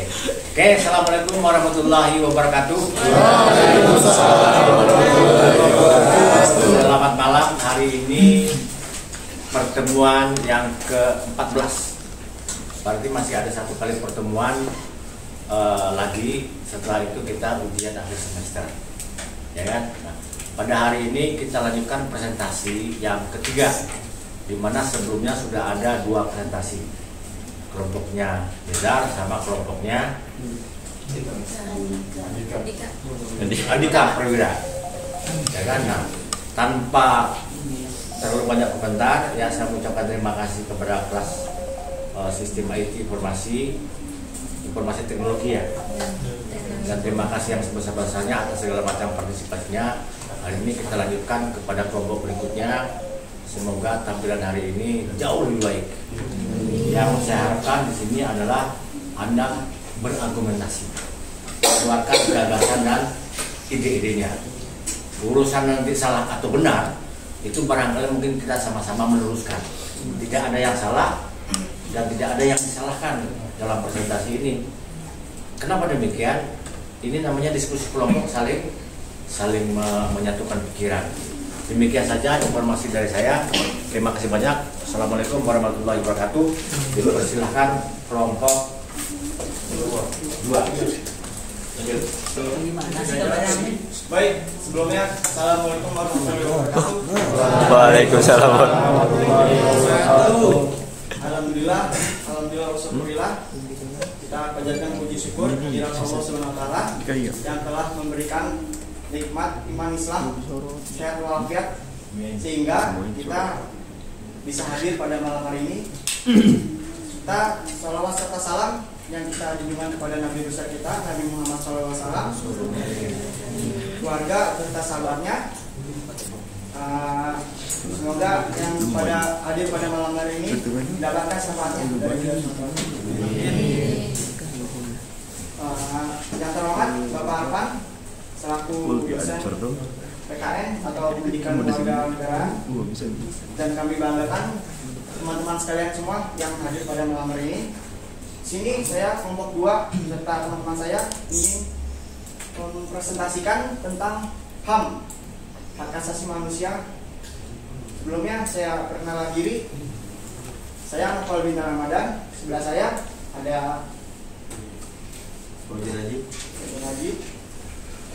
Oke, assalamualaikum warahmatullahi wabarakatuh. Selamat malam. Hari ini pertemuan yang ke-14. Berarti masih ada satu kali pertemuan lagi. Setelah itu kita ujian akhir semester, ya kan? Nah, pada hari ini kita lanjutkan presentasi yang ketiga, di mana sebelumnya sudah ada 2 presentasi, kelompoknya Bedar sama kelompoknya Andika Prawira, ya kan? Nah, tanpa terlalu banyak komentar, ya saya mengucapkan terima kasih kepada kelas sistem IT informasi teknologi, ya, dan terima kasih yang sebesar-besarnya atas segala macam partisipasinya. Hari ini kita lanjutkan kepada kelompok berikutnya. Semoga tampilan hari ini jauh lebih baik. Yang saya harapkan di sini adalah Anda berargumentasi, keluarkan gagasan dan ide-idenya. Urusan nanti salah atau benar itu barangkali mungkin kita sama-sama meluruskan. Tidak ada yang salah dan tidak ada yang disalahkan dalam presentasi ini. Kenapa demikian? Ini namanya diskusi kelompok, saling menyatukan pikiran. Demikian saja informasi dari saya. Terima kasih banyak. Assalamualaikum warahmatullahi wabarakatuh. Dipersilahkan kelompok 2. Baik, sebelumnya assalamualaikum warahmatullahi wabarakatuh. Waalaikumsalam warahmatullahi wabarakatuh. Alhamdulillah, wasyukurillah. Kita panjatkan puji syukur kehadirat Allah Subhanahu wa taala yang telah memberikan nikmat iman Islam, sehat walafiat, sehingga kita bisa hadir pada malam hari ini. Kita salawat serta salam yang kita junjungan kepada Nabi besar kita, Nabi Muhammad SAW, keluarga serta sahabatnya. Semoga yang pada hadir pada malam hari ini mendapatkan syafaatnya dari Allah. Yang terhormat Bapak Arfan selaku dosen PKN atau Pendidikan Keluarga Negaraan, dan kami banggakan teman-teman sekalian semua yang hadir pada malam hari ini. Sini saya kelompok 2 serta teman-teman saya ingin mempresentasikan tentang HAM, hak asasi manusia. Sebelumnya saya perkenalan diri. Saya Nopal Bintang Ramadan. Sebelah saya ada Haji.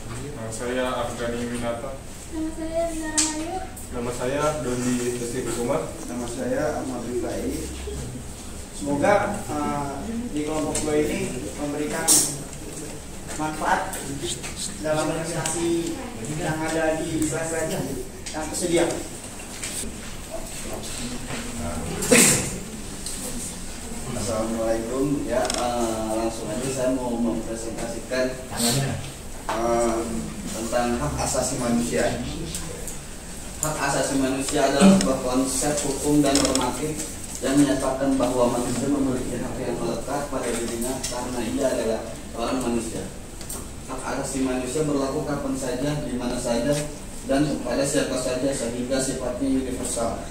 Nama saya Afgani Winata. Nama saya Rina Rahayu. Nama saya Dodi Testi Kumar. Nama saya Ahmad Rifai. Semoga di kelompok 2 ini memberikan manfaat dalam presentasi yang ada di slide-slide yang tersedia. Assalamualaikum, ya, langsung aja saya mau mempresentasikan tentang hak asasi manusia. Hak asasi manusia adalah sebuah konsep hukum dan normatif yang menyatakan bahwa manusia memiliki hak yang melekat pada dirinya karena ia adalah orang manusia. Hak asasi manusia berlaku kapan saja, di mana saja, dan kepada siapa saja sehingga sifatnya universal.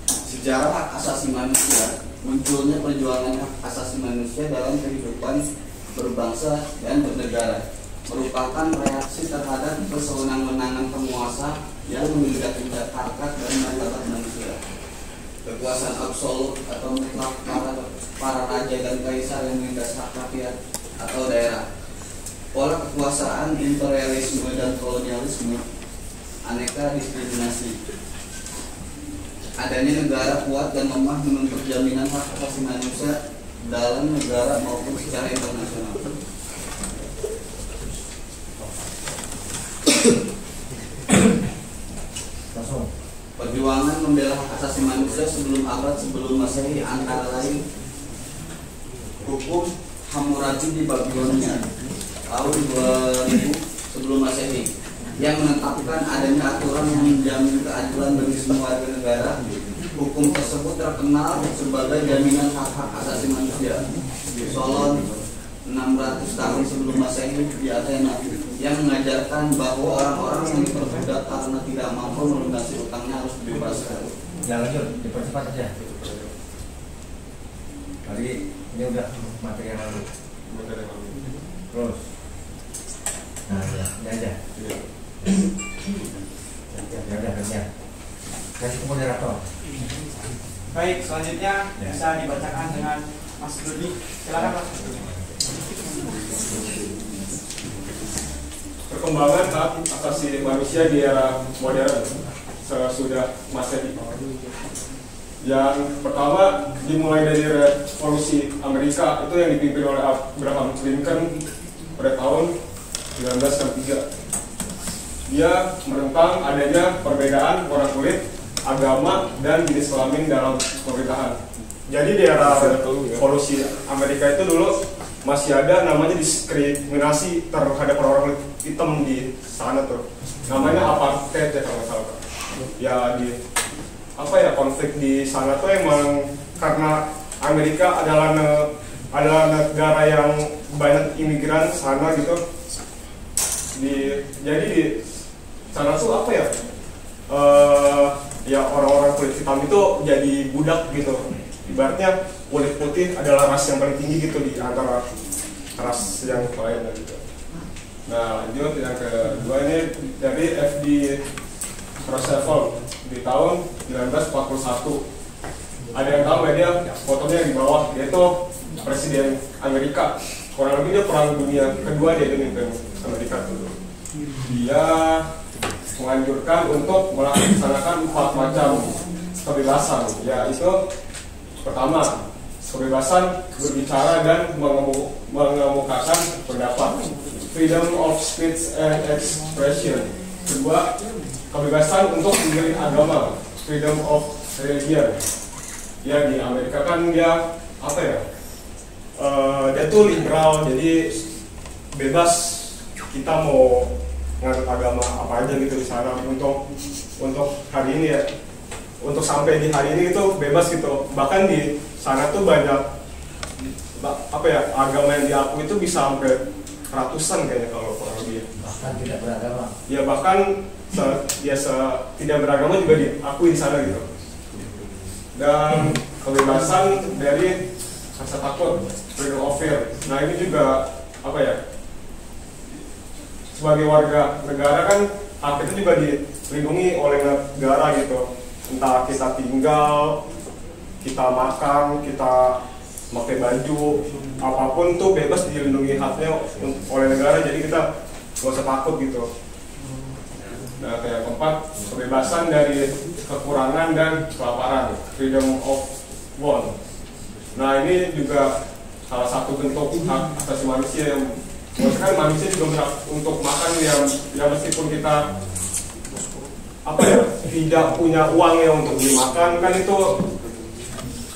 Sejarah hak asasi manusia. Munculnya perjuangan hak asasi manusia dalam kehidupan berbangsa dan bernegara merupakan reaksi terhadap kesewenang-wenangan penguasa yang menginjak-injak harkat dan martabat manusia. Kekuasaan absolut atau mutlak para raja dan kaisar yang menindas hak rakyat atau daerah. Pola kekuasaan imperialisme dan kolonialisme, aneka diskriminasi. Adanya negara kuat dan lemah menuntut jaminan hak asasi manusia dalam negara maupun secara internasional. Perjuangan membela hak asasi manusia sebelum abad sebelum Masehi antara lain hukum Hammurabi di Babilonia tahun 2000 sebelum Masehi yang menetapkan adanya aturan yang menjamin keadilan bagi semua warga negara. Hukum tersebut terkenal sebagai jaminan hak-hak asasi manusia. Solon 600 tahun sebelum Masehi di Athena yang mengajarkan bahwa orang-orang yang diperbudak karena tidak mampu melunasi utangnya harus dibebaskan. Ya lanjut, dipercepat saja. Tadi ini udah materi yang lalu. Terus, nah ya, ini aja. Ya udah kerja. Kasih ke moderator. Baik, selanjutnya Ya. bisa dibacakan dengan Mas Dodi. Silakan Mas. Perkembangan hak asasi manusia di era modern sesudah Masehi. Yang pertama dimulai dari revolusi Amerika itu yang dipimpin oleh Abraham Lincoln pada tahun 1963. Dia menentang adanya perbedaan warna kulit, agama, dan jenis kelamin dalam pemerintahan. Jadi di era revolusi Amerika itu dulu masih ada namanya diskriminasi terhadap orang kulit hitam di sana tuh. Namanya apartheid ya kalau nggak salah. Ya di konflik di sana tuh emang karena Amerika adalah negara yang banyak imigran sana gitu. Jadi di sana tuh ya orang-orang kulit hitam itu jadi budak gitu. Ibaratnya kulit putih adalah ras yang paling tinggi gitu di antara ras yang lain gitu. Nah, lanjut yang kedua ini dari F.D. Roosevelt di tahun 1941. Ada yang tahu nggak dia fotonya di bawah? Dia itu presiden Amerika. Kurang lebih dia perang dunia kedua dia mimpin Amerika dulu. Dia menganjurkan untuk melaksanakan 4 macam kebebasan, yaitu pertama, kebebasan berbicara dan mengemukakan pendapat, freedom of speech and expression. Kedua, kebebasan untuk memilih agama, freedom of religion. Ya di Amerika kan dia dia tuh liberal, jadi bebas kita mau nganut agama apa aja gitu di sana. Untuk hari ini ya, untuk sampai di hari ini itu bebas gitu. Bahkan di sana tuh banyak agama yang diakui itu bisa sampai ratusan kayaknya kalau kurang lebih. Bahkan tidak beragama. Ya bahkan tidak beragama juga diakui di sana gitu. Dan kebebasan dari rasa takut, freedom of fear. Nah ini juga sebagai warga negara kan hak itu juga dilindungi oleh negara gitu. Entah kita tinggal, kita makan, kita pakai baju, apapun tuh bebas dilindungi haknya oleh negara. Jadi kita gak usah takut gitu. Nah kayak keempat, kebebasan dari kekurangan dan kelaparan, freedom of want. Nah ini juga salah satu bentuk hak asasi manusia yang kan manusia juga berhak untuk makan yang meskipun kita tidak punya uang ya untuk beli makan, kan itu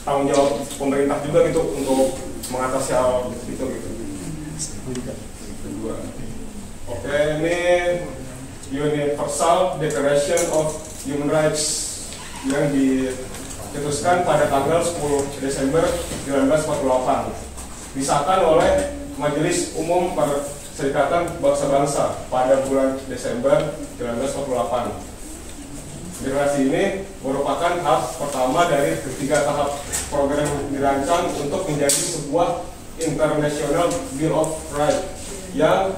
tanggung jawab pemerintah juga gitu untuk mengatasi hal itu gitu. Oke, ini Universal Declaration of Human Rights yang dicetuskan pada tanggal 10 Desember 1948, disahkan oleh Majelis Umum Perserikatan Bangsa-Bangsa pada bulan Desember 1948. Deklarasi ini merupakan hak pertama dari 3 tahap program dirancang untuk menjadi sebuah International Bill of Rights yang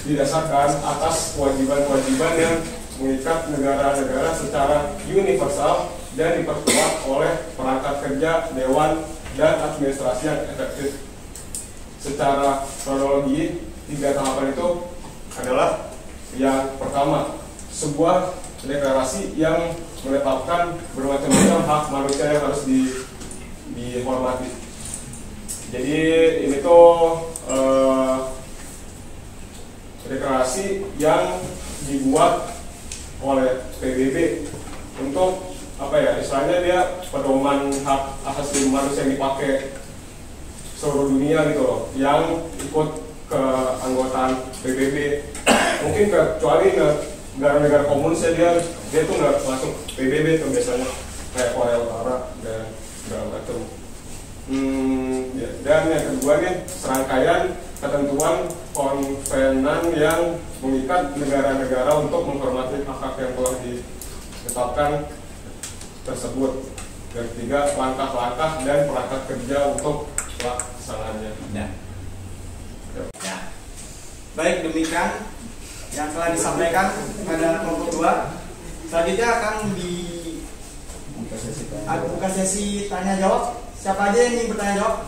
didasarkan atas kewajiban-kewajiban yang mengikat negara-negara secara universal dan diperkuat oleh perangkat kerja, dewan, dan administrasi yang efektif. Secara kronologi, 3 tahapan itu adalah yang pertama, sebuah deklarasi yang menetapkan bermacam-macam hak manusia yang harus dihormati. Jadi ini tuh deklarasi yang dibuat oleh PBB untuk istilahnya dia pedoman hak asasi manusia yang dipakai seluruh dunia gitu loh, yang ikut keanggotaan PBB. Mungkin kecuali negara-negara komunis dia tuh nggak masuk PBB tuh biasanya, kayak Korea Utara dan segala macam. Dan yang kedua nih, serangkaian ketentuan konvenan yang mengikat negara-negara untuk menghormati hak-hak yang telah ditetapkan tersebut. Dan ketiga, langkah-langkah dan perangkat kerja untuk mutlak kesalahannya. Ya. Ya. Baik, demikian yang telah disampaikan pada kelompok 2. Selanjutnya akan buka sesi tanya jawab. Siapa aja yang ingin bertanya jawab?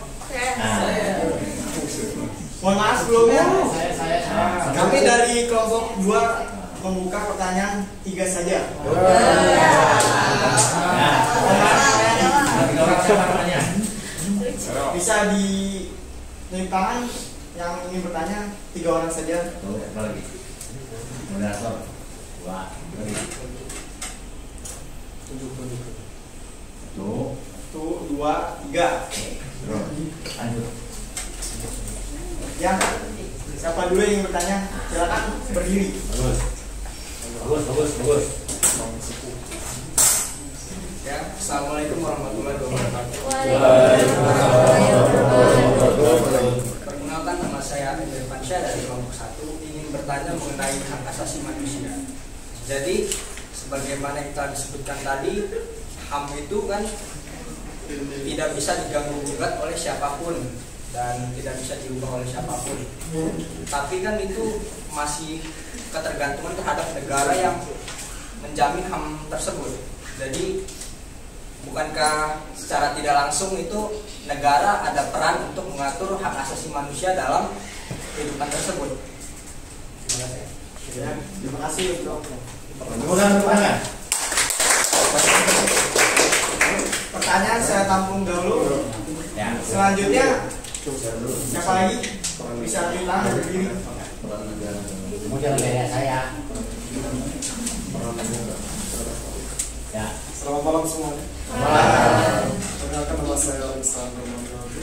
Mohon maaf sebelumnya. Kami dari kelompok 2 membuka pertanyaan 3 saja. Bisa tunjuk tangan yang ingin bertanya, 3 orang saja. Lagi. Moderator. 2. Lagi. 1, 2, 3. Lanjut. Ya, siapa dulu yang ingin bertanya? Silakan berdiri. Bagus. Ya, assalamualaikum warahmatullahi wabarakatuh. Perkenalkan, nama saya Andri Pansyah dari kelompok 1, ingin bertanya mengenai hak asasi manusia. Jadi, sebagaimana yang telah disebutkan tadi, HAM itu kan tidak bisa diganggu gugat oleh siapapun dan tidak bisa diubah oleh siapapun. Tapi kan itu masih ketergantungan terhadap negara yang menjamin HAM tersebut. Jadi bukankah secara tidak langsung itu negara ada peran untuk mengatur hak asasi manusia dalam kehidupan tersebut? Terima kasih. Ya, terima kasih untuk pertanyaan saya tampung dahulu. Ya. Selanjutnya siapa lagi? Bisa tunjuk tangan berdiri. Kemudian kayak saya. Ya. Selamat malam semuanya. Perkenalkan, nama saya Alexander Mandrawi.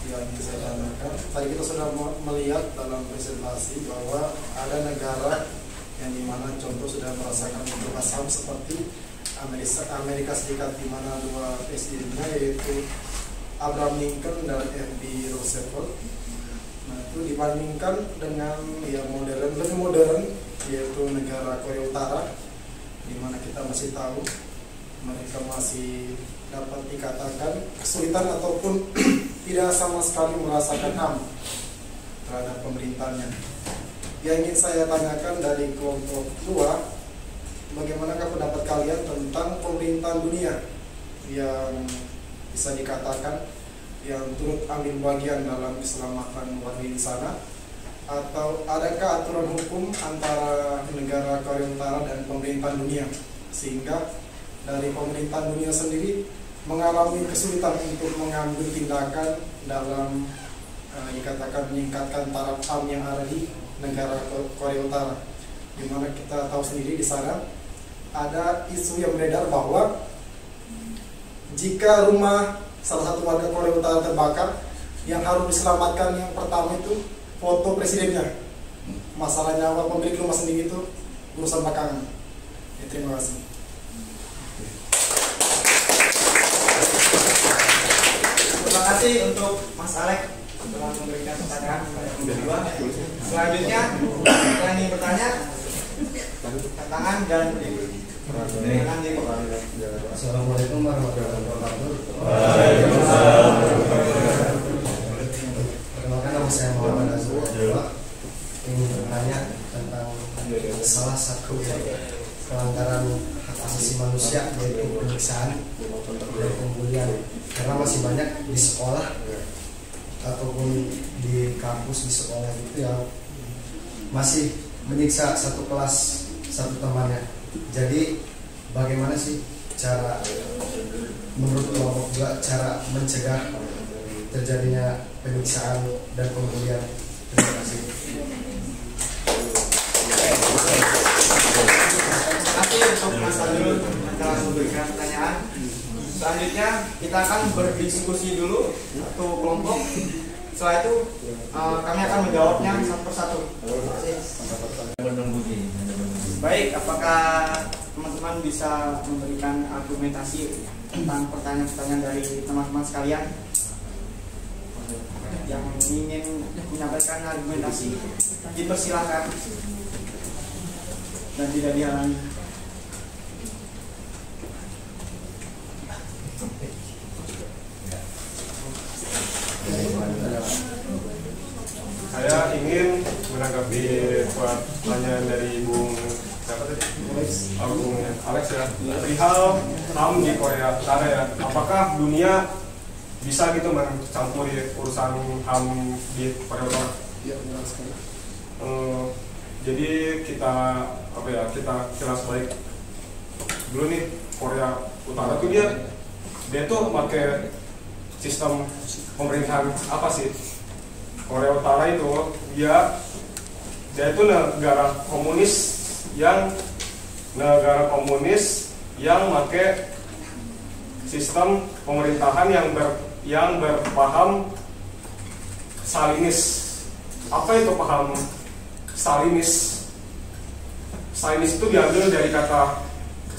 Yang saya tanyakan, tadi kita sudah melihat dalam presentasi bahwa ada negara yang dimana contoh sudah merasakan bentuk HAM seperti Amerika Serikat, di mana 2 presidennya yaitu Abraham Lincoln dan F.B. Roosevelt. Nah, itu dibandingkan dengan yang lebih modern, yaitu negara Korea Utara, di mana kita masih tahu mereka masih dapat dikatakan kesulitan ataupun tidak sama sekali merasakan HAM terhadap pemerintahnya. Yang ingin saya tanyakan dari kelompok 2, bagaimanakah pendapat kalian tentang pemerintahan dunia yang bisa dikatakan yang turut ambil bagian dalam keselamatan warga di sana? Atau adakah aturan hukum antara negara Korea Utara dan pemerintahan dunia sehingga dari pemerintahan dunia sendiri mengalami kesulitan untuk mengambil tindakan dalam dikatakan meningkatkan taraf HAM yang ada di negara Korea Utara, di mana kita tahu sendiri di sana ada isu yang beredar bahwa jika rumah salah satu warga Korea Utara terbakar, yang harus diselamatkan yang pertama itu foto presidennya. Masalah nyawa pemilik rumah sendiri itu urusan belakangan. Ya, terima kasih. Terima kasih untuk Mas Alek telah memberikan pertanyaan pada kedua. Selanjutnya yang ingin bertanya, tangan dan berdiri. Assalamualaikum warahmatullahi wabarakatuh. Perkenalkan, nama saya Muhammad Azrul. Ingin bertanya tentang salah satu pelanggaran hak asasi manusia, yaitu penyiksaan dan pembulian. Karena masih banyak di sekolah ataupun di kampus, di sekolah itu yang masih menyiksa satu kelas satu temannya. Jadi bagaimana sih cara menurut kelompok juga cara mencegah terjadinya penyiksaan dan pembulian? Terima kasih. Terima kasih untuk Mas Adul yang telah memberikan pertanyaan. Selanjutnya kita akan berdiskusi dulu satu kelompok. Setelah itu kami akan menjawabnya satu persatu. Baik, apakah teman-teman bisa memberikan argumentasi tentang pertanyaan-pertanyaan dari teman-teman sekalian yang ingin menyampaikan argumentasi? Dipersilakan dan tidak dihalangi. Saya ingin menanggapi pertanyaan dari Bung Alex ya, perihal HAM di Korea Utara ya. Apakah dunia bisa gitu mencampuri urusan HAM di Korea Utara? Ya, benar sekali. Jadi kita jelas baik dulu nih. Korea Utara tuh dia tuh pakai sistem pemerintahan apa sih? Korea Utara itu dia itu negara komunis yang pakai sistem pemerintahan yang berpaham Stalinis. Apa itu paham Stalinis? Stalinis itu diambil dari kata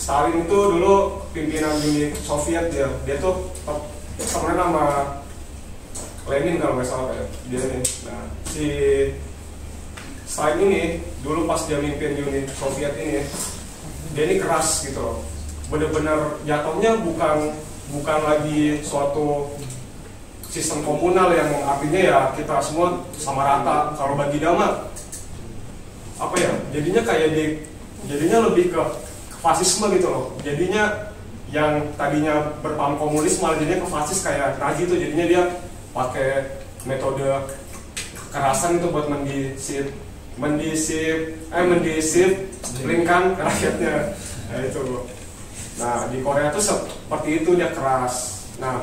Stalin itu dulu pimpinan Uni Soviet ya. Dia tuh temenan sama Lenin kalau nggak salah kayak dia nih. Nah, si Stalin ini dulu pas dia mimpin Uni Soviet ini, dia ini keras gitu loh. Bener-bener jatuhnya bukan lagi suatu sistem komunal yang artinya ya kita semua sama rata. Kalau bagi dama apa ya? Jadinya lebih ke fasisme gitu loh. Jadinya yang tadinya berpaham komunis malah jadinya ke fasis kayak Nazi itu. Jadinya dia pakai metode kekerasan itu buat mendisiplinkan rakyatnya. Nah itu. Nah di Korea tuh seperti itu, dia keras. Nah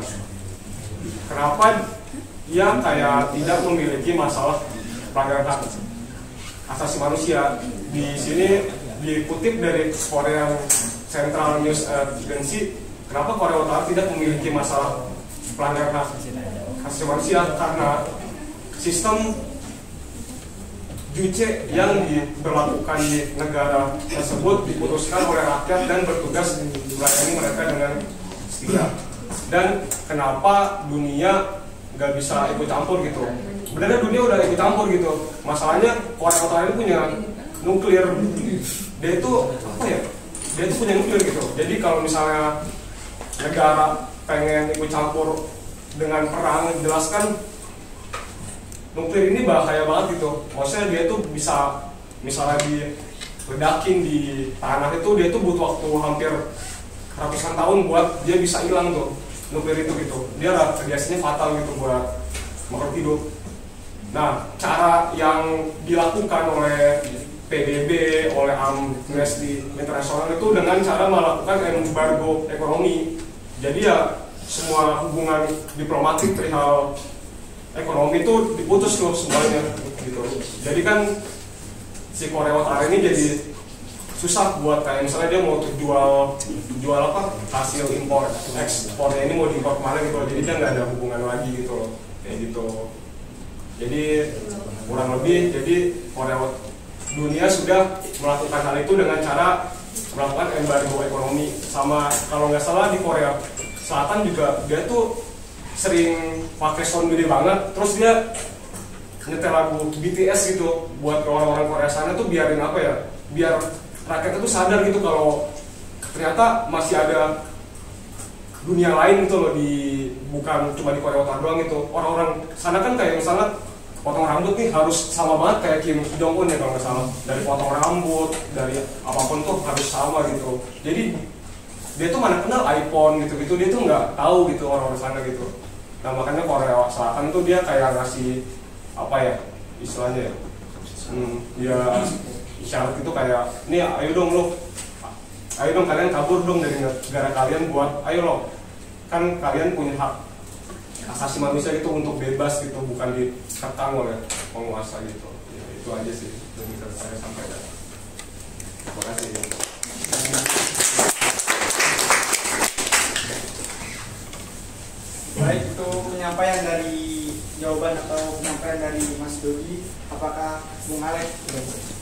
kenapa dia kayak tidak memiliki masalah pelanggaran hak asasi manusia? Di sini dikutip dari Korean Central News Agency, kenapa Korea Utara tidak memiliki masalah pelanggaran hak asasi manusia? Karena sistem Juche yang diberlakukan di negara tersebut diputuskan oleh rakyat dan bertugas melayani mereka dengan setia. Dan kenapa dunia nggak bisa ikut campur gitu? Sebenarnya dunia udah ikut campur gitu. Masalahnya Korea Utara ini punya nuklir. Dia itu apa ya? Dia itu punya nuklir gitu. Jadi kalau misalnya negara pengen ikut campur dengan perang, jelaskan nuklir ini bahaya banget gitu. Maksudnya dia tuh bisa misalnya diledakin di tanah itu, dia tuh butuh waktu hampir ratusan tahun buat dia bisa hilang tuh nuklir itu gitu. Dia radiasinya fatal gitu buat makhluk hidup. Nah, cara yang dilakukan oleh PBB, oleh Amnesty International itu dengan cara melakukan embargo ekonomi. Jadi ya semua hubungan diplomatik perihal ekonomi itu diputus tuh semuanya gitu. Jadi kan si Korea Utara ini jadi susah buat kayak misalnya dia mau jual apa hasil impor ekspornya ini mau diimpor kemana gitu. Jadi dia nggak ada hubungan lagi gitu loh, kayak gitu. Jadi kurang lebih jadi dunia sudah melakukan hal itu dengan cara melakukan embargo ekonomi. Sama kalau nggak salah di Korea Selatan juga dia tuh sering pakai sound gede banget, terus dia nyetel lagu BTS gitu buat orang-orang Korea sana tuh biarin apa ya, biar rakyatnya tuh sadar gitu kalau ternyata masih ada dunia lain gitu loh, bukan cuma di Korea Utara doang gitu. Orang-orang sana kan kayak misalnya potong rambut nih harus sama banget kayak Kim Jong Un ya kalau nggak salah, dari potong rambut dari apapun tuh harus sama gitu. Jadi dia tuh mana kenal iPhone gitu-gitu, dia tuh nggak tahu gitu orang-orang sana gitu. Nah makanya Korea Selatan tuh dia kayak ngasih apa ya istilahnya ya, dia isyarat itu kayak nih ayo dong kalian kabur dong dari negara kalian buat ayo loh, kan kalian punya hak asasi manusia itu untuk bebas gitu, bukan dikekang oleh penguasa gitu. Ya, itu aja sih yang bisa saya sampaikan. Terima kasih. Baik, itu penyampaian dari jawaban atau penyampaian dari Mas Dogi. Apakah Bung Alex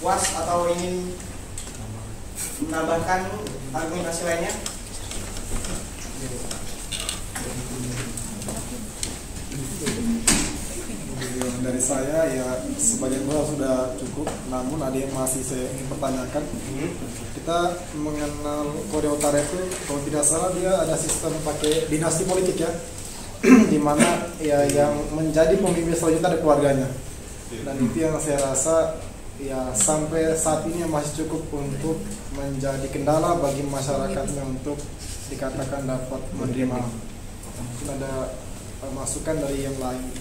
puas atau ingin menambahkan argumentasi lainnya? Dari saya ya sebagian besar sudah cukup, namun ada yang masih saya ingin pertanyakan. Kita mengenal Korea Utara itu kalau tidak salah dia ada sistem pakai dinasti politik ya, di mana ya yang menjadi pemimpin selanjutnya ada keluarganya. Dan itu yang saya rasa ya sampai saat ini masih cukup untuk menjadi kendala bagi masyarakatnya untuk dikatakan dapat menerima. Mungkin ada masukan dari yang lain.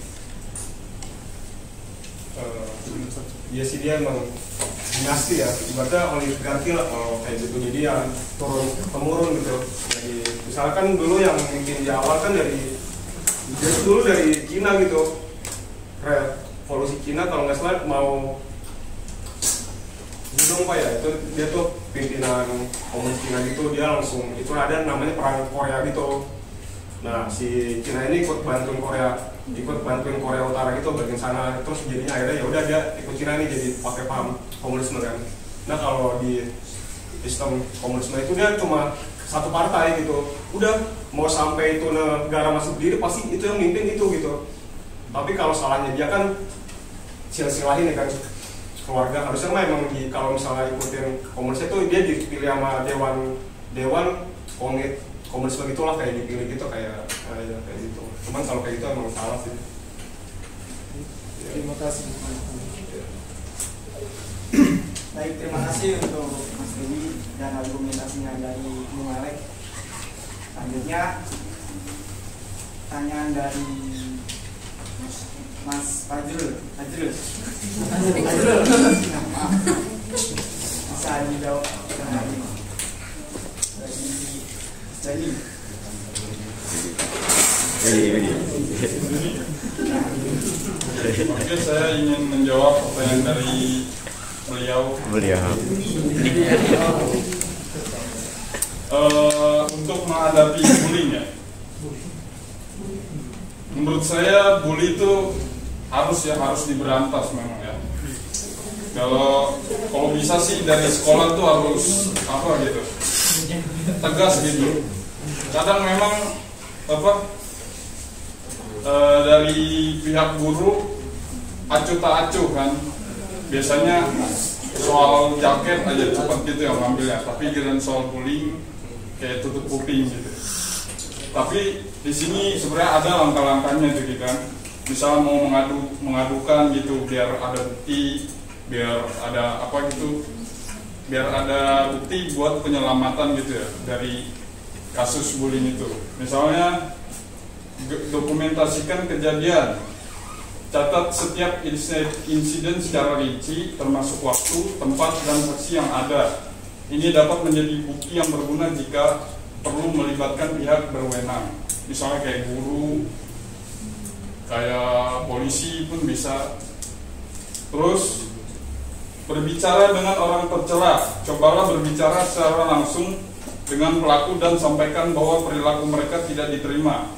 Iya sih, dia emang dinasti ya, ibaratnya oligarki lah kalau kayak gitu. Jadi ya turun temurun gitu. Jadi misalkan dulu yang mungkin di awal kan dari Cina gitu, revolusi Cina kalau nggak salah mau Dong Pak ya, itu dia tuh pimpinan komunis Cina gitu, dia langsung itu ada namanya perang Korea gitu. Nah si Cina ini ikut bantuin Korea Utara gitu bagian sana, terus jadinya akhirnya ya udah dia ikut Cina ini jadi pakai paham komunisme kan. Nah kalau di sistem komunisme itu dia cuma satu partai gitu, udah mau sampai itu negara masuk diri pasti itu yang mimpin itu gitu. Tapi kalau salahnya dia kan silsilahin ya kan, keluarga harusnya mah emang kalau misalnya ikutin komunis itu dia dipilih sama dewan komunisme gitulah, kayak dipilih gitu kayak gitu. Cuman kalau kayak gitu emang salah sih. Terima kasih. Baik, terima kasih untuk Mas Dewi dan argumentasinya dari Bung Alek. Selanjutnya pertanyaan dari Mas Fajrul. Bisa dijawab dari Jani. Oke, saya ingin menjawab pertanyaan dari beliau. Untuk menghadapi bullying ya, menurut saya bully itu harus diberantas memang ya. Kalau bisa sih dari sekolah tuh harus gitu, tegas gitu. Kadang memang dari pihak guru acuh tak acuh kan, biasanya soal jaket aja cepat gitu yang ngambilnya, tapi giliran soal bullying kayak tutup kuping gitu. Tapi di sini sebenarnya ada langkah-langkahnya gitu kan. Misalnya mau mengadukan gitu biar ada bukti, biar ada biar ada bukti buat penyelamatan gitu ya dari kasus bullying itu. Misalnya dokumentasikan kejadian, catat setiap insiden secara rinci termasuk waktu, tempat, dan saksi yang ada. Ini dapat menjadi bukti yang berguna jika perlu melibatkan pihak berwenang, misalnya kayak guru, kayak polisi pun bisa. Terus berbicara dengan orang tercela, cobalah berbicara secara langsung dengan pelaku dan sampaikan bahwa perilaku mereka tidak diterima.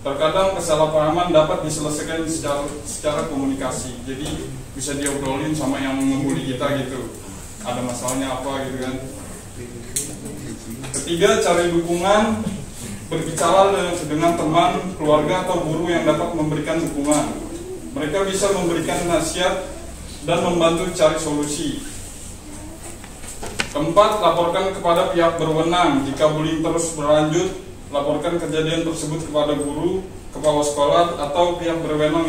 Terkadang kesalahpahaman dapat diselesaikan secara komunikasi, jadi bisa diobrolin sama yang membuli kita gitu, ada masalahnya apa gitu kan. Ketiga, cari dukungan, berbicara dengan teman, keluarga, atau guru yang dapat memberikan dukungan. Mereka bisa memberikan nasihat dan membantu cari solusi. Keempat, laporkan kepada pihak berwenang. Jika bullying terus berlanjut, laporkan kejadian tersebut kepada guru, kepala sekolah, atau pihak berwenang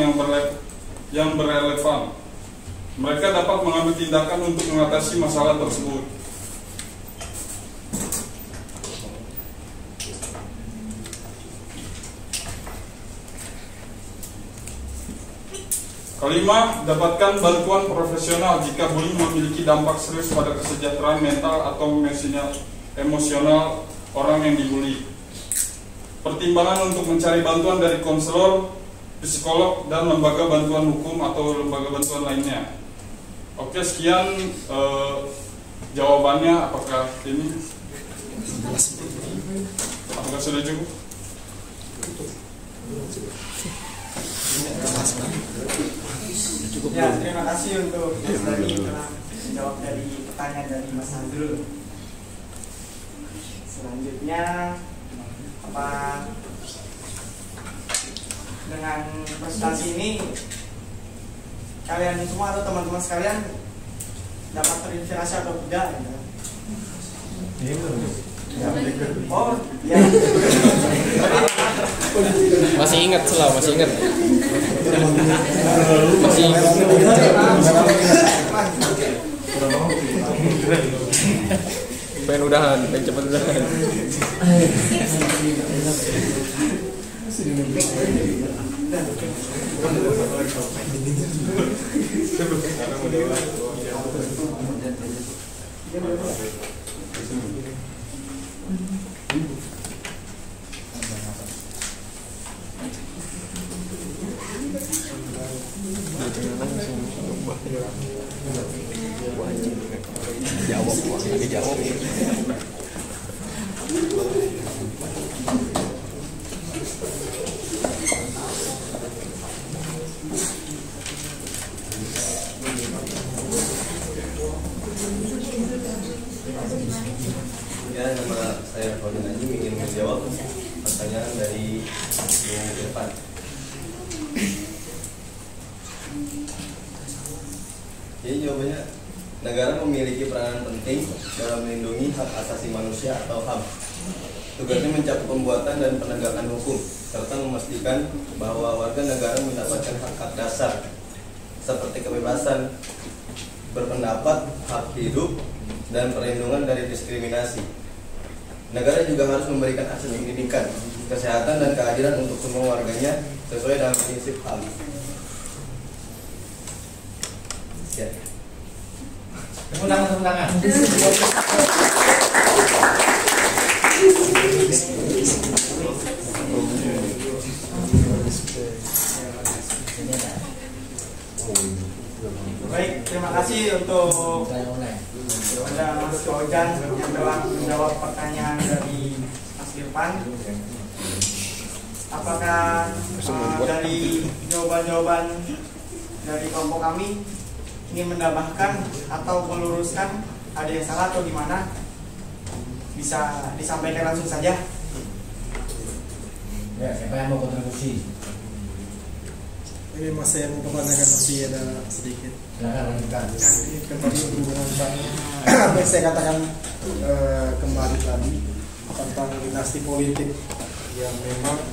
yang berrelevan. Mereka dapat mengambil tindakan untuk mengatasi masalah tersebut. Kelima, dapatkan bantuan profesional jika bullying memiliki dampak serius pada kesejahteraan mental atau emosional orang yang dibully. Pertimbangan untuk mencari bantuan dari konselor, psikolog, dan lembaga bantuan hukum atau lembaga bantuan lainnya. Oke, sekian jawabannya. Apakah sudah cukup? Ya, terima kasih untuk Mas Dani telah menjawab dari pertanyaan dari Mas Andrul. Selanjutnya, dengan presentasi ini kalian semua atau teman-teman sekalian dapat terinspirasi atau tidak? Oh, ya. Masih ingat Selaw, masih ingat. Masih ingat. Pengen udahan, pengen cepat udahan. Jawab. Ya, nama saya Faudin Haji ingin menjawab pertanyaan dari Bung Irfan. Jadi jawabannya, negara memiliki peranan penting dalam melindungi hak asasi manusia atau HAM. Tugasnya mencakup pembuatan dan penegakan hukum, serta memastikan bahwa warga negara mendapatkan hak-hak dasar seperti kebebasan berpendapat, hak hidup, dan perlindungan dari diskriminasi. Negara juga harus memberikan akses pendidikan, kesehatan, dan keadilan untuk semua warganya sesuai dengan prinsip HAM. Ya. Tepuk tangan. Baik, terima kasih untuk kepada Mas Ojan yang telah menjawab pertanyaan dari Mas Irfan. Apakah dari jawaban-jawaban dari kelompok kami ingin menambahkan atau meluruskan ada yang salah atau gimana? Bisa disampaikan langsung saja. Ya, siapa yang mau kontribusi? Ini masih yang kebanyakan masih ada sedikit. Silakan lanjutkan. Ini kembali berhubungan apa yang saya katakan kembali tadi tentang dinasti politik yang memang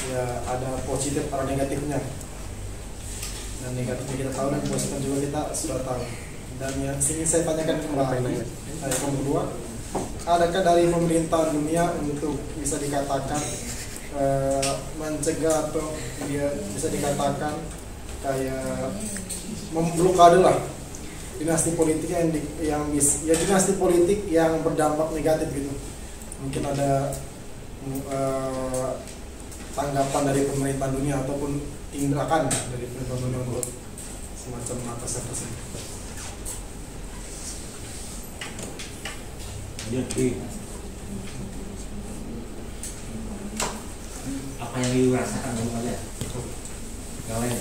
ya ada positif atau negatifnya. Dan negatifnya kita tahu dan positifnya juga kita sudah tahu. Dan yang ingin saya tanyakan kembali, yang kedua, adakah dari pemerintah dunia untuk bisa dikatakan mencegah atau dia bisa dikatakan kayak memblokade lah dinasti politik yang dinasti politik yang berdampak negatif gitu. Mungkin ada tanggapan dari pemerintah dunia ataupun tindakan dari pemerintah dunia untuk semacam mengatasi tersebut. Apa yang dirasakan kamu aja? Yang lain?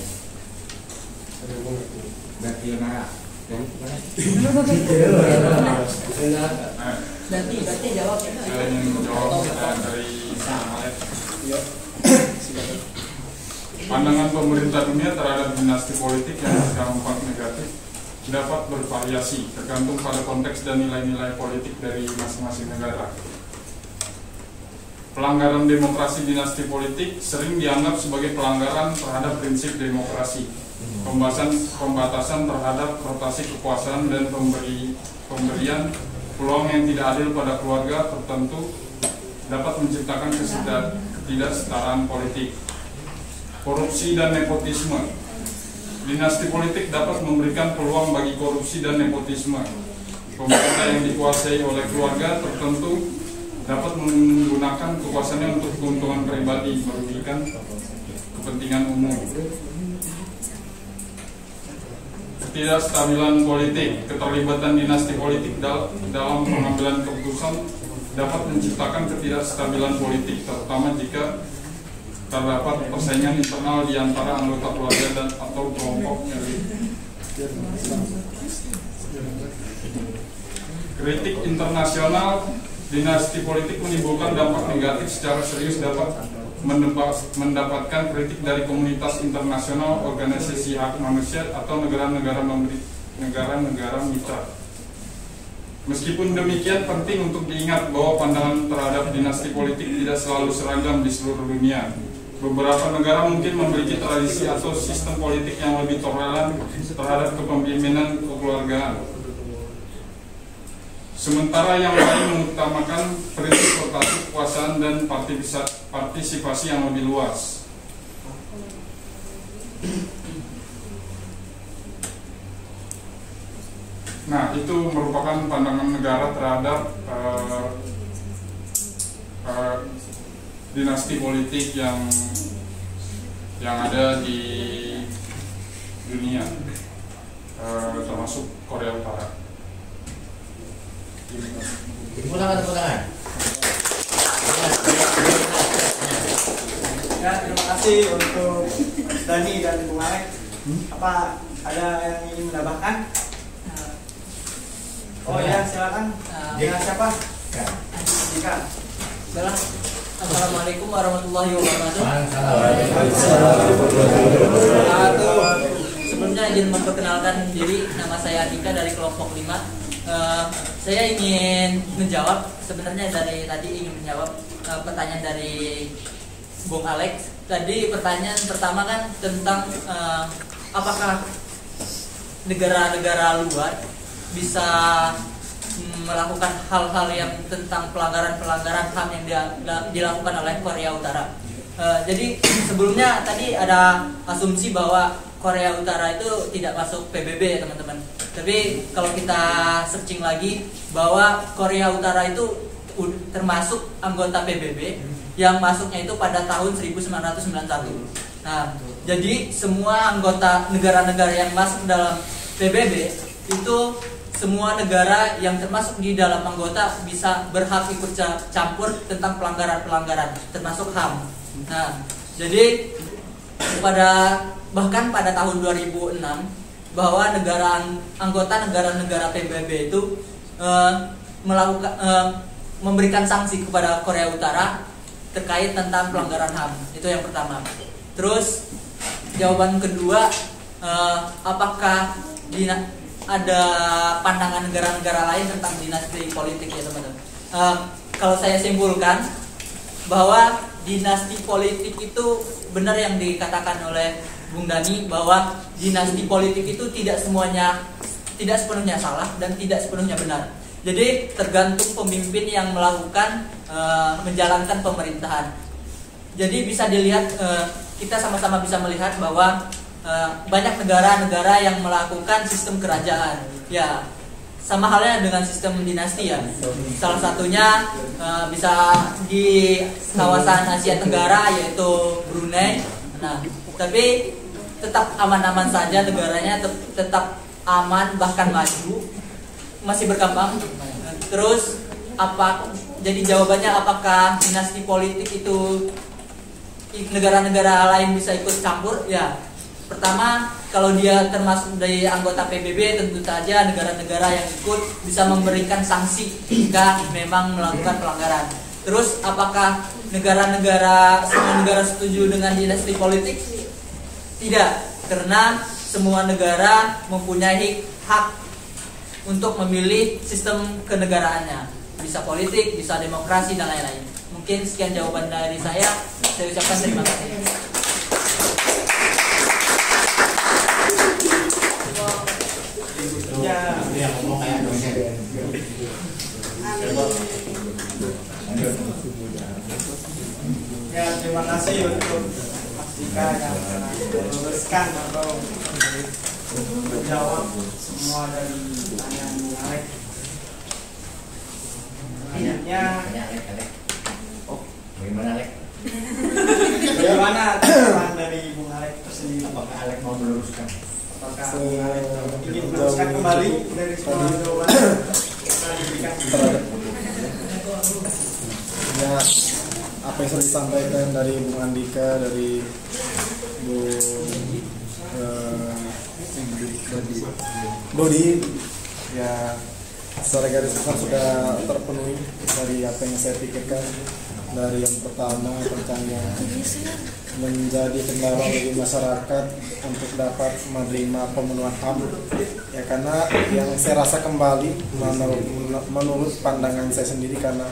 Berarti Yonara. Berarti jawab. Saya ingin menjawab dari pandangan pemerintah dunia terhadap dinasti politik yang berdampak negatif dapat bervariasi tergantung pada konteks dan nilai-nilai politik dari masing-masing negara. Pelanggaran demokrasi dinasti politik sering dianggap sebagai pelanggaran terhadap prinsip demokrasi, pembatasan terhadap rotasi kekuasaan dan pemberian peluang yang tidak adil pada keluarga tertentu dapat menciptakan ketidaksetaraan politik. Korupsi dan nepotisme. Dinasti politik dapat memberikan peluang bagi korupsi dan nepotisme. Pemerintah yang dikuasai oleh keluarga tertentu dapat menggunakan kekuasaannya untuk keuntungan pribadi, merugikan kepentingan umum. Ketidakstabilan politik, keterlibatan dinasti politik dalam pengambilan keputusan dapat menciptakan ketidakstabilan politik, terutama jika terdapat persaingan internal di antara anggota keluarga dan atau kelompok elit. Kritik internasional. Dinasti politik menimbulkan dampak negatif secara serius dapat mendapatkan kritik dari komunitas internasional, organisasi hak manusia, atau negara-negara mitra. Meskipun demikian, penting untuk diingat bahwa pandangan terhadap dinasti politik tidak selalu seragam di seluruh dunia. Beberapa negara mungkin memiliki tradisi atau sistem politik yang lebih toleran terhadap kepemimpinan kekeluargaan. Sementara yang lain mengutamakan prinsip rotasi kekuasaan dan partisipasi yang lebih luas. Nah, itu merupakan pandangan negara terhadap dinasti politik yang ada di dunia, termasuk Korea Utara. Ya, terima kasih untuk Dani dan Bung Alek. Apa ada yang ingin menambahkan? Oh ya, silakan. Dengan siapa? Jika. Assalamualaikum warahmatullahi wabarakatuh. Sebelumnya izin memperkenalkan diri, nama saya Dika dari kelompok 5. Saya ingin menjawab, sebenarnya dari tadi ingin menjawab pertanyaan dari Bung Alex. Tadi pertanyaan pertama kan tentang apakah negara-negara luar bisa melakukan hal-hal yang tentang pelanggaran-pelanggaran HAM yang dilakukan oleh Korea Utara. Jadi sebelumnya tadi ada asumsi bahwa Korea Utara itu tidak masuk PBB ya teman-teman. Tapi kalau kita searching lagi bahwa Korea Utara itu termasuk anggota PBB yang masuknya itu pada tahun 1991. Nah, jadi semua anggota negara-negara yang masuk dalam PBB itu semua negara yang termasuk di dalam anggota bisa berhak ikut campur tentang pelanggaran-pelanggaran termasuk HAM. Nah, jadi bahkan pada tahun 2006 bahwa anggota negara-negara PBB itu memberikan sanksi kepada Korea Utara terkait tentang pelanggaran HAM. Itu yang pertama. Terus jawaban kedua, apakah ada pandangan negara-negara lain tentang dinasti politik ya teman-teman. Kalau saya simpulkan bahwa dinasti politik itu benar yang dikatakan oleh Bung Dani bahwa dinasti politik itu tidak sepenuhnya salah dan tidak sepenuhnya benar. Jadi tergantung pemimpin yang melakukan menjalankan pemerintahan. Jadi bisa dilihat, kita sama-sama bisa melihat bahwa banyak negara-negara yang melakukan sistem kerajaan, ya sama halnya dengan sistem dinasti ya. Salah satunya bisa di kawasan Asia Tenggara yaitu Brunei. Nah, tapi tetap aman-aman saja negaranya, tetap aman bahkan maju, masih berkembang. Terus jadi jawabannya apakah dinasti politik itu negara-negara lain bisa ikut campur? Ya. Pertama, kalau dia termasuk dari anggota PBB, tentu saja negara-negara yang ikut bisa memberikan sanksi jika memang melakukan pelanggaran. Terus, apakah semua negara setuju dengan dinasti politik? Tidak, karena semua negara mempunyai hak untuk memilih sistem kenegaraannya. Bisa politik, bisa demokrasi, dan lain-lain. Mungkin sekian jawaban dari saya ucapkan terima kasih. Ya, terima kasih untuk Mas Dika yang meluruskan atau menjawab semua dari pertanyaan Bung Alek. Selanjutnya, bagaimana Alek? Bagaimana tanggapan dari Bung Alek tersendiri? Apakah Alek mau meluruskan? Apakah Bung Alek ingin meluruskan kembali dari semua jawaban yang telah diberikan? Ya, apa yang sudah disampaikan dari Bung Andika, dari Dodi, ya secara garis besar sudah terpenuhi dari apa yang saya pikirkan. Dari yang pertama tentang yang menjadi kendala bagi masyarakat untuk dapat menerima pemenuhan HAM, ya karena yang saya rasa kembali menurut pandangan saya sendiri, karena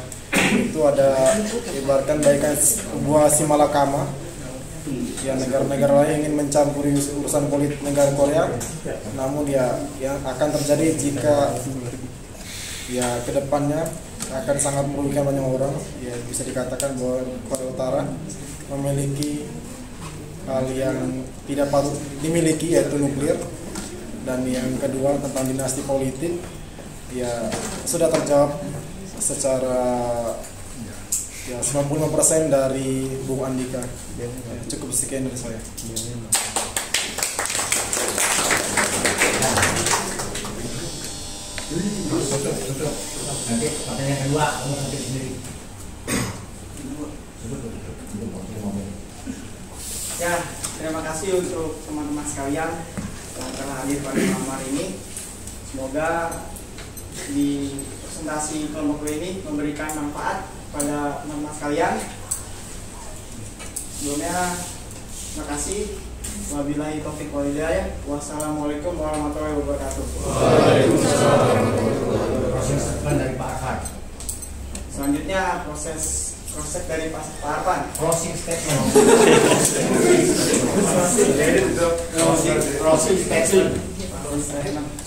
itu ada ibaratkan bagaikan sebuah simalakama, ya negara-negara lain ingin mencampuri urusan politik negara Korea, namun ya yang akan terjadi jika ya kedepannya akan sangat merugikan banyak orang. Ya bisa dikatakan bahwa Korea Utara memiliki hal yang tidak patut dimiliki, yaitu nuklir. Dan yang kedua tentang dinasti politik, ya sudah terjawab secara ya 95% dari Bung Andika. Ya, cukup sekian dari saya. Nanti pertanyaan kedua kamu nanti sendiri. Ya, terima kasih untuk teman-teman sekalian yang telah hadir pada malam hari ini. Semoga di presentasi kelompok ini memberikan manfaat pada teman-teman sekalian. Sebelumnya, terima kasih. Wabillahi taufiq wal hidayah. Wassalamualaikum warahmatullahi wabarakatuh. Proses dari Pak Arfan. Selanjutnya proses dari Pak Arfan. Closing statement. Closing statement.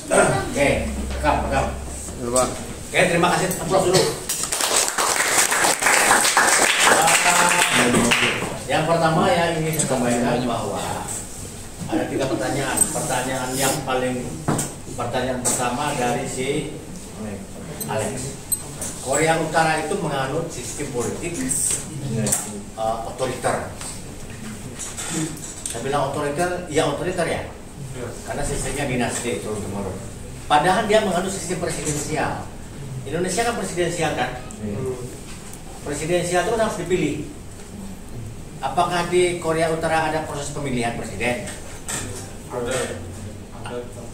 Oke, rekam. Oke, terima kasih. Aplaus dulu. Yang pertama yang ingin saya sampaikan bahwa ada 3 pertanyaan. Pertanyaan pertama dari si Alex. Korea Utara itu menganut sistem politik otoriter. Saya bilang otoriter ya, karena sistemnya dinasti turun-temurun. Padahal dia menganut sistem presidensial. Indonesia kan presidensial kan? Presidensial itu harus dipilih. Apakah di Korea Utara ada proses pemilihan presiden?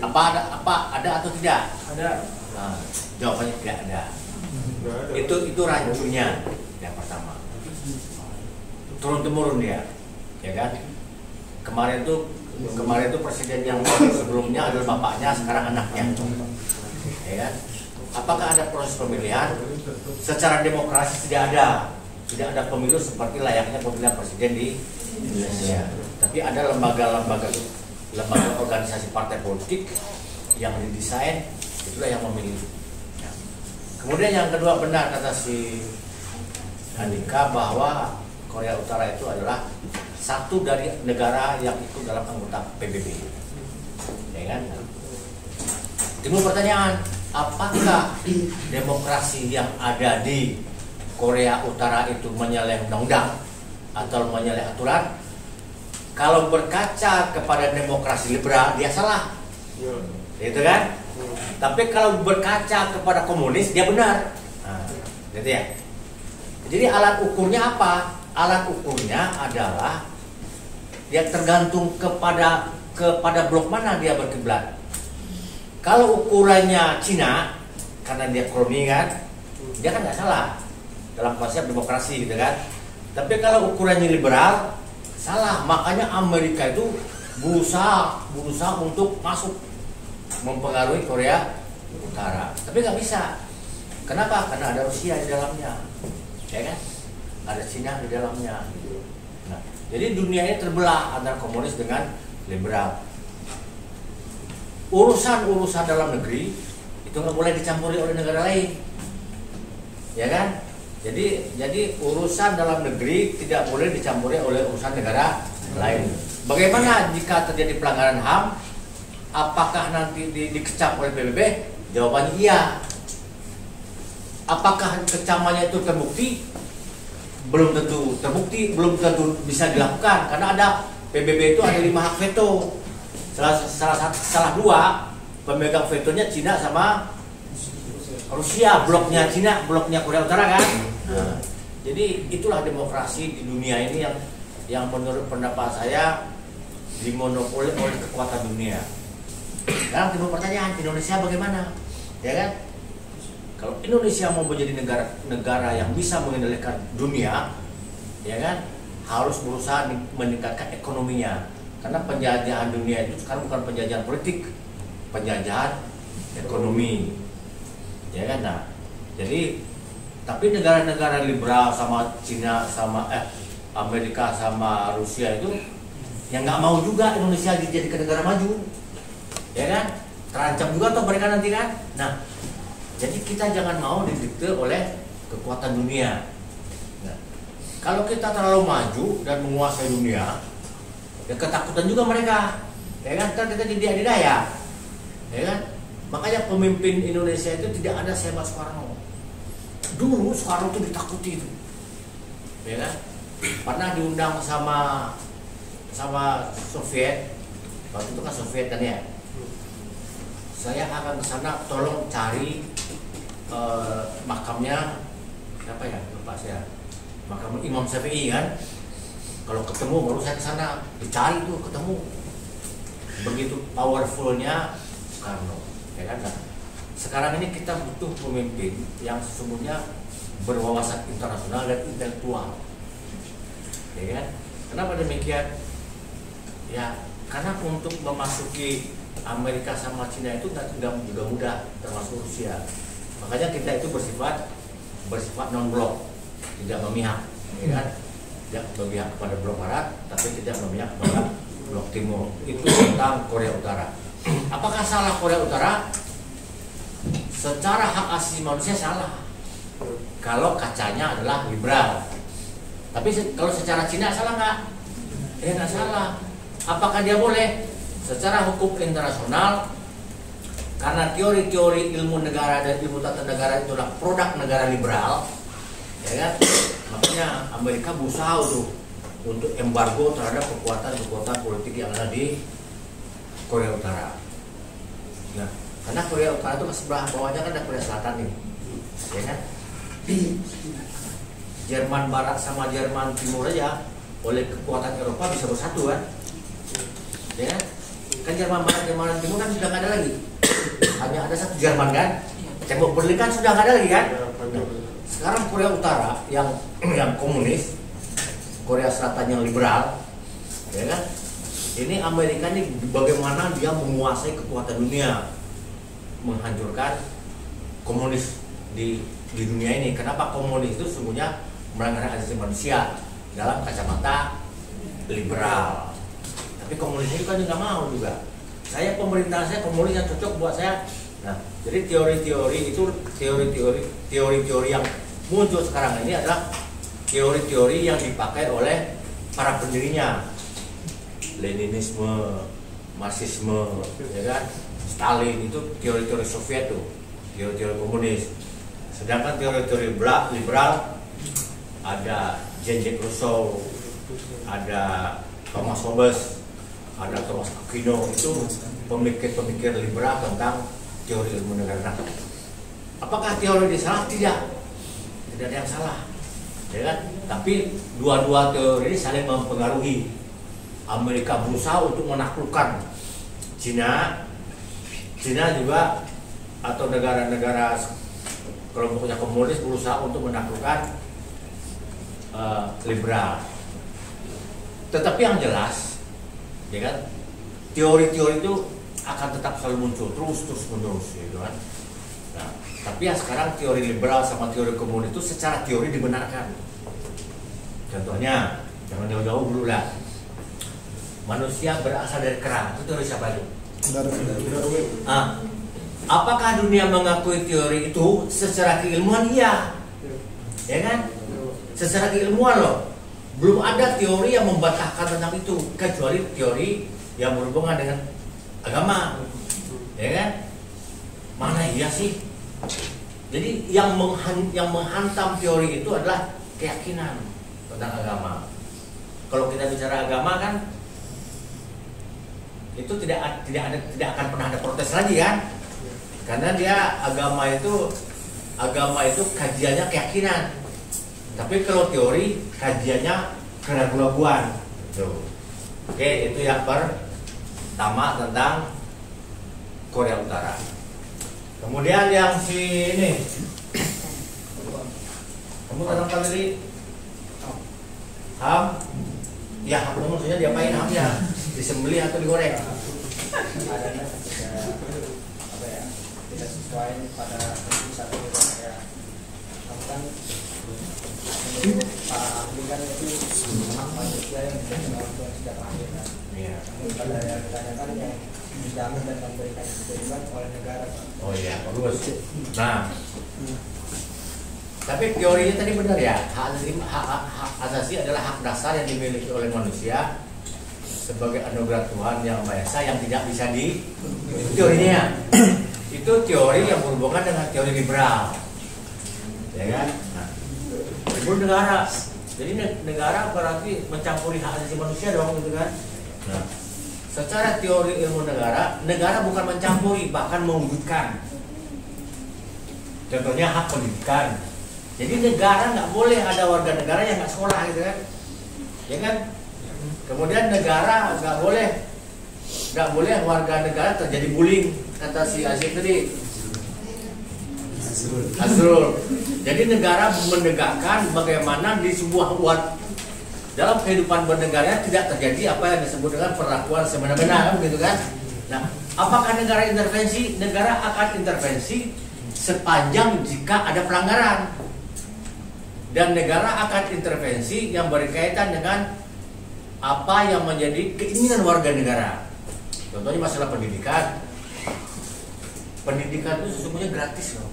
Ada atau tidak? Ada. Nah, jawabannya tidak ada. Itu rancunya yang pertama. Turun temurun dia, ya kan? Kemarin itu presiden yang sebelumnya adalah bapaknya, sekarang anaknya, ya kan? Apakah ada proses pemilihan? Secara demokrasi tidak ada pemilu seperti layaknya pemilihan presiden di Indonesia. Tapi ada lembaga organisasi partai politik yang didesain, itulah yang memilih. Kemudian yang kedua, benar kata si Andika bahwa Korea Utara itu adalah satu dari negara yang ikut dalam anggota PBB, ya kan? Timbul pertanyaan, apakah demokrasi yang ada di Korea Utara itu menyalahi undang-undang atau menyalahi aturan? Kalau berkaca kepada demokrasi liberal, dia salah, gitu kan? Tapi kalau berkaca kepada komunis, dia benar. Nah, gitu ya. Jadi alat ukurnya apa? Alat ukurnya adalah dia tergantung kepada blok mana dia berkiblat. Kalau ukurannya Cina, karena dia koloni kan, dia kan nggak salah dalam konsep demokrasi, gitu kan. Tapi kalau ukurannya liberal, salah. Makanya Amerika itu berusaha untuk masuk mempengaruhi Korea Utara, tapi nggak bisa. Kenapa? Karena ada Rusia di dalamnya, ya kan? Ada Cina di dalamnya. Nah, jadi dunia ini terbelah antara komunis dengan liberal. Urusan dalam negeri itu nggak boleh dicampuri oleh negara lain, ya kan? Jadi urusan dalam negeri tidak boleh dicampuri oleh urusan negara lain. Bagaimana jika terjadi pelanggaran HAM? Apakah nanti dikecam oleh PBB? Jawabannya iya. Apakah kecamannya itu terbukti? Belum tentu terbukti, belum tentu bisa dilakukan, karena ada PBB itu ada 5 hak veto. Salah 2 pemegang vetonya Cina sama Rusia, bloknya Cina, bloknya Korea Utara kan. Nah, jadi itulah demokrasi di dunia ini yang menurut pendapat saya dimonopoli oleh kekuatan dunia. Sekarang timbul pertanyaan, Indonesia bagaimana? Ya kan? kalau Indonesia mau menjadi negara yang bisa mengendalikan dunia, ya kan, harus berusaha meningkatkan ekonominya. Karena penjajahan dunia itu sekarang bukan penjajahan politik, penjajahan ekonomi, ya kan. Nah, jadi tapi negara-negara liberal sama Cina sama Amerika sama Rusia itu yang nggak mau juga Indonesia dijadikan negara maju, ya kan, terancam juga tuh mereka nanti kan. Nah, jadi kita jangan mau didikte oleh kekuatan dunia. Nah, kalau kita terlalu maju dan menguasai dunia, ya ketakutan juga mereka, ya kan, kita jadi adidaya, ya kan. Makanya pemimpin Indonesia itu tidak ada sehebat Soekarno. Dulu Soekarno itu ditakuti itu, ya kan. Pernah diundang sama Soviet, waktu itu kan Soviet kan ya. Saya akan ke sana, tolong cari makamnya siapa ya, lupa saya, makam Imam Syafi'i kan. Kalau ketemu baru saya ke sana, dicari tuh ketemu. Begitu powerfulnya Soekarno, ya kan. Nah, sekarang ini kita butuh pemimpin yang sesungguhnya berwawasan internasional dan intelektual, ya kan. Kenapa demikian? Ya karena untuk memasuki Amerika sama Cina itu tidak juga mudah, termasuk Rusia. Makanya kita itu bersifat non blok, tidak memihak, ya kan? Tidak memihak kepada blok barat, tapi tidak memihak kepada blok timur. Itu tentang Korea Utara. Apakah salah Korea Utara? Secara hak asasi manusia salah. Kalau kacanya adalah liberal. Tapi kalau secara Cina salah nggak? Nggak salah. Apakah dia boleh? Secara hukum internasional, karena teori-teori ilmu negara dan ilmu tata negara itu adalah produk negara liberal, ya kan? Makanya Amerika berusaha untuk embargo terhadap kekuatan politik yang ada di Korea Utara. Nah, karena Korea Utara itu ke sebelah bawahnya kan ada Korea Selatan nih, ya kan? Jerman Barat sama Jerman Timur aja oleh kekuatan Eropa bisa bersatu kan, ya kan? Kan Jerman Barat, Jerman Timur kan sudah nggak ada lagi, hanya ada satu Jerman kan, tembok Berlin kan sudah nggak ada lagi kan. Nah, sekarang Korea Utara yang komunis, Korea Selatan yang liberal, ya kan. Ini Amerika ini bagaimana dia menguasai kekuatan dunia, menghancurkan komunis di dunia ini. Kenapa komunis itu sesungguhnya melanggar hak asasi manusia dalam kacamata liberal. Tapi komunis itu kan nggak mau juga. Saya pemerintah saya komunis yang cocok buat saya. Nah, jadi teori-teori itu teori-teori yang muncul sekarang ini adalah teori-teori yang dipakai oleh para pendirinya. Leninisme, Marxisme, ya kan? Stalin itu teori-teori Soviet tuh, teori-teori komunis. Sedangkan teori-teori liberal ada Jean-Jacques Rousseau, ada Thomas Hobbes, ada Thomas Aquino, itu pemikir-pemikir liberal tentang teori ilmu negara. Apakah teori ini salah? Tidak ada yang salah, ya kan? Tapi dua-dua teori ini saling mempengaruhi. Amerika berusaha untuk menaklukkan Cina juga, atau negara-negara kelompoknya komunis berusaha untuk menaklukkan liberal. Tetapi yang jelas, ya kan, teori-teori itu akan tetap selalu muncul terus menerus, gitu kan. Nah, tapi ya sekarang teori liberal sama teori komunis itu secara teori dibenarkan. Contohnya, jangan jauh-jauh dulu lah. Manusia berasal dari kera, itu teori siapa itu? Apakah dunia mengakui teori itu secara keilmuan? Iya, ya kan? Secara keilmuan loh, belum ada teori yang membatalkan tentang itu kecuali teori yang berhubungan dengan agama, ya kan? Mana iya sih? Jadi yang menghantam teori itu adalah keyakinan tentang agama. Kalau kita bicara agama kan, itu tidak akan pernah ada protes lagi kan, karena dia agama itu kajiannya keyakinan. Tapi kalau teori kajiannya keraguan-raguan. Oke, itu yang pertama tentang Korea Utara. Kemudian yang si ini, kamu katakan tadi ham, ya ham maksudnya diapain hamnya? Disembelih atau digoreng? Adanya apa ya, tidak sesuai pada satu ya. Kamu kan menurut para ahli kan itu hak manusia yang dijamin untuk sejak lahir kan. Iya. Namun pada yang ditanyakan yang dijamin dan memberikan kebebasan oleh negara. Oh iya, bagus. Nah, tapi teorinya tadi benar ya, hak asasi adalah hak dasar yang dimiliki oleh manusia sebagai anugerah Tuhan yang Maha Esa yang tidak bisa di teorinya. Itu teori yang berhubungan dengan teori liberal, ya kan? Nah, itu negara. Jadi negara berarti mencampuri hak asasi manusia dong, gitu kan? Nah, secara teori ilmu negara, negara bukan mencampuri, bahkan mewujudkan. Contohnya hak pendidikan. Jadi negara nggak boleh ada warga negara yang nggak sekolah, gitu kan? Ya kan? Kemudian negara nggak boleh warga negara terjadi bullying, kata si Azim tadi. Azrul. Jadi negara menegakkan bagaimana di sebuah dalam kehidupan bernegara tidak terjadi apa yang disebut dengan perlakuan semena-mena, kan begitu kan? Nah, apakah negara intervensi? Negara akan intervensi sepanjang jika ada pelanggaran. Dan negara akan intervensi yang berkaitan dengan apa yang menjadi keinginan warga negara. Contohnya masalah pendidikan. Pendidikan itu sesungguhnya gratis loh.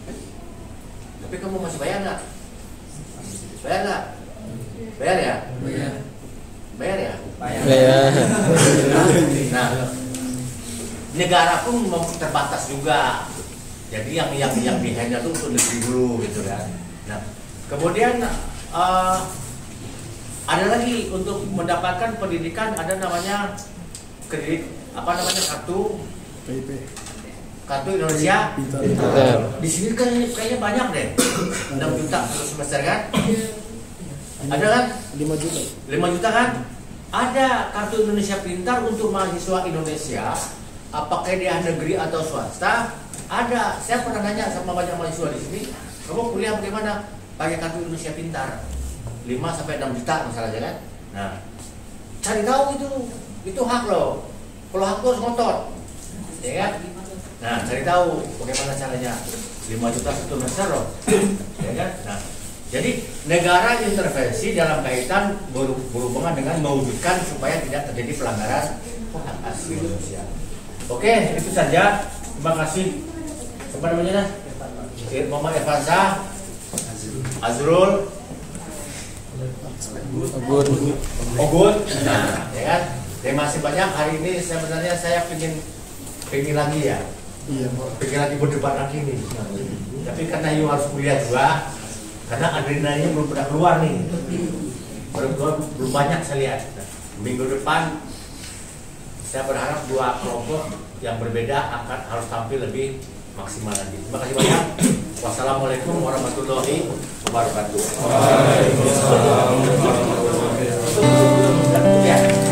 Tapi kamu masih bayar nggak? Bayar nggak? Bayar ya? Bayar ya? Bayar. Nah, negara pun terbatas juga. Jadi yang di-handle itu untuk negeri dulu gitu kan. Nah, kemudian ada lagi untuk mendapatkan pendidikan ada namanya kredit kartu Indonesia Pintar. Di sini kan kayaknya banyak deh. 6 juta per semester kan? Ada kan? 5 juta. 5 juta kan? Ada kartu Indonesia Pintar untuk mahasiswa Indonesia, apakah dia negeri atau swasta? Ada. Saya pernah nanya sama banyak mahasiswa di sini, kamu kuliah bagaimana? Pakai kartu Indonesia Pintar. 5 sampai 6 juta misalnya kan? Nah, cari tahu itu hak loh. Kalau hak harus ngotot, ya kan? Nah, cari tahu bagaimana caranya. 5 juta satu semester loh, ya kan? Nah, jadi negara intervensi dalam kaitan berhubungan dengan mewujudkan supaya tidak terjadi pelanggaran hak asasi manusia. Oke, itu saja. Terima kasih. Siapa namanya? Muhammad Evansa, Azrul, Ogun. Nah, ya kan? Terima kasih banyak. Hari ini sebenarnya saya pengen lagi ya. Iya, pengen lagi berdebat lagi nih. Tapi karena you harus kuliah juga, karena adrenalinnya belum pernah keluar nih. Belum banyak saya lihat. Minggu depan saya berharap 2 kelompok yang berbeda harus tampil lebih maksimal lagi. Terima kasih banyak. Wassalamualaikum warahmatullahi wabarakatuh. Waalaikumsalam warahmatullahi wabarakatuh.